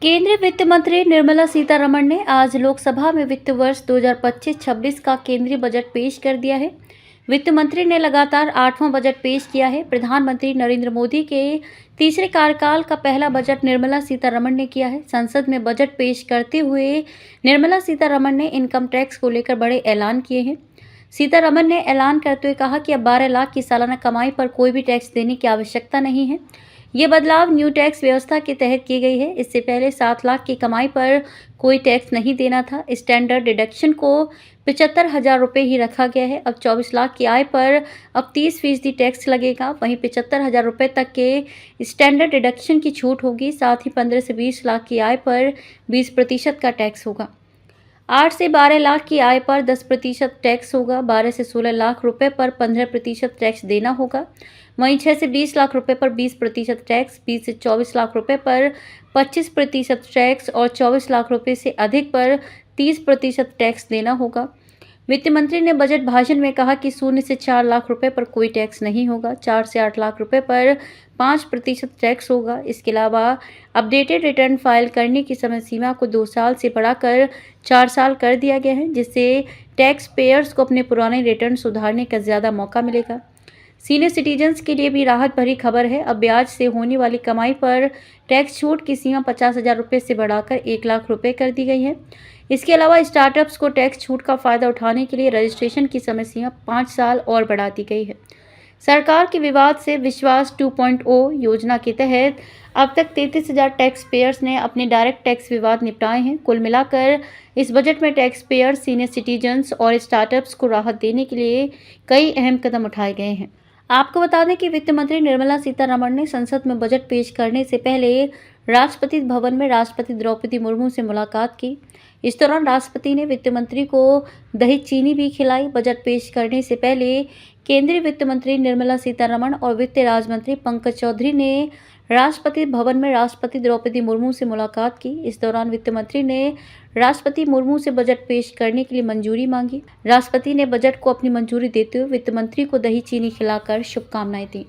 केंद्रीय वित्त मंत्री निर्मला सीतारमण ने आज लोकसभा में वित्त वर्ष 2025-26 का केंद्रीय बजट पेश कर दिया है। वित्त मंत्री ने लगातार 8वां बजट पेश किया है। प्रधानमंत्री नरेंद्र मोदी के तीसरे कार्यकाल का पहला बजट निर्मला सीतारमण ने किया है। संसद में बजट पेश करते हुए निर्मला सीतारमण ने इनकम टैक्स को लेकर बड़े ऐलान किए हैं। सीतारमण ने ऐलान करते हुए कहा कि अब 12 लाख की सालाना कमाई पर कोई भी टैक्स देने की आवश्यकता नहीं है। ये बदलाव न्यू टैक्स व्यवस्था के तहत की गई है। इससे पहले 7 लाख की कमाई पर कोई टैक्स नहीं देना था। स्टैंडर्ड डिडक्शन को 75,000 रुपये ही रखा गया है। अब 24 लाख की आय पर अब 30% टैक्स लगेगा। वहीं 75,000 रुपये तक के स्टैंडर्ड डिडक्शन की छूट होगी। साथ ही 15 से 20 लाख की आय पर 20% का टैक्स होगा। 8 से 12 लाख की आय पर 10% टैक्स होगा। 12 से 16 लाख रुपए पर 15% टैक्स देना होगा। वहीं 6 से 20 लाख रुपए पर 20% टैक्स, 20 से 24 लाख रुपए पर 25% टैक्स और 24 लाख रुपए से अधिक पर 30% टैक्स देना होगा। वित्त मंत्री ने बजट भाषण में कहा कि 0 से 4 लाख रुपए पर कोई टैक्स नहीं होगा। 4 से 8 लाख रुपए पर 5% टैक्स होगा। इसके अलावा अपडेटेड रिटर्न फाइल करने की समय सीमा को 2 साल से बढ़ाकर 4 साल कर दिया गया है, जिससे टैक्स पेयर्स को अपने पुराने रिटर्न सुधारने का ज़्यादा मौका मिलेगा। सीनियर सिटीजन्स के लिए भी राहत भरी खबर है। अब ब्याज से होने वाली कमाई पर टैक्स छूट की सीमा 50,000 रुपये से बढ़ाकर 1 लाख रुपये कर दी गई है। इसके अलावा स्टार्टअप्स को टैक्स छूट का फ़ायदा उठाने के लिए रजिस्ट्रेशन की समय सीमा 5 साल और बढ़ा दी गई है। सरकार के विवाद से विश्वास 2.0 योजना के तहत अब तक 33,000 टैक्स पेयर्स ने अपने डायरेक्ट टैक्स विवाद निपटाए हैं। कुल मिलाकर इस बजट में टैक्स पेयर्स, सीनियर सिटीजन्स और स्टार्टअप्स को राहत देने के लिए कई अहम कदम उठाए गए हैं। आपको बता दें कि वित्त मंत्री निर्मला सीतारमण ने संसद में बजट पेश करने से पहले राष्ट्रपति भवन में राष्ट्रपति द्रौपदी मुर्मू से मुलाकात की। इस दौरान राष्ट्रपति ने वित्त मंत्री को दही चीनी भी खिलाई। बजट पेश करने से पहले केंद्रीय वित्त मंत्री निर्मला सीतारमण और वित्त राज्य मंत्री पंकज चौधरी ने राष्ट्रपति भवन में राष्ट्रपति द्रौपदी मुर्मू से मुलाकात की। इस दौरान वित्त मंत्री ने राष्ट्रपति मुर्मू से बजट पेश करने के लिए मंजूरी मांगी। राष्ट्रपति ने बजट को अपनी मंजूरी देते हुए वित्त मंत्री को दही चीनी खिलाकर शुभकामनाएं दी।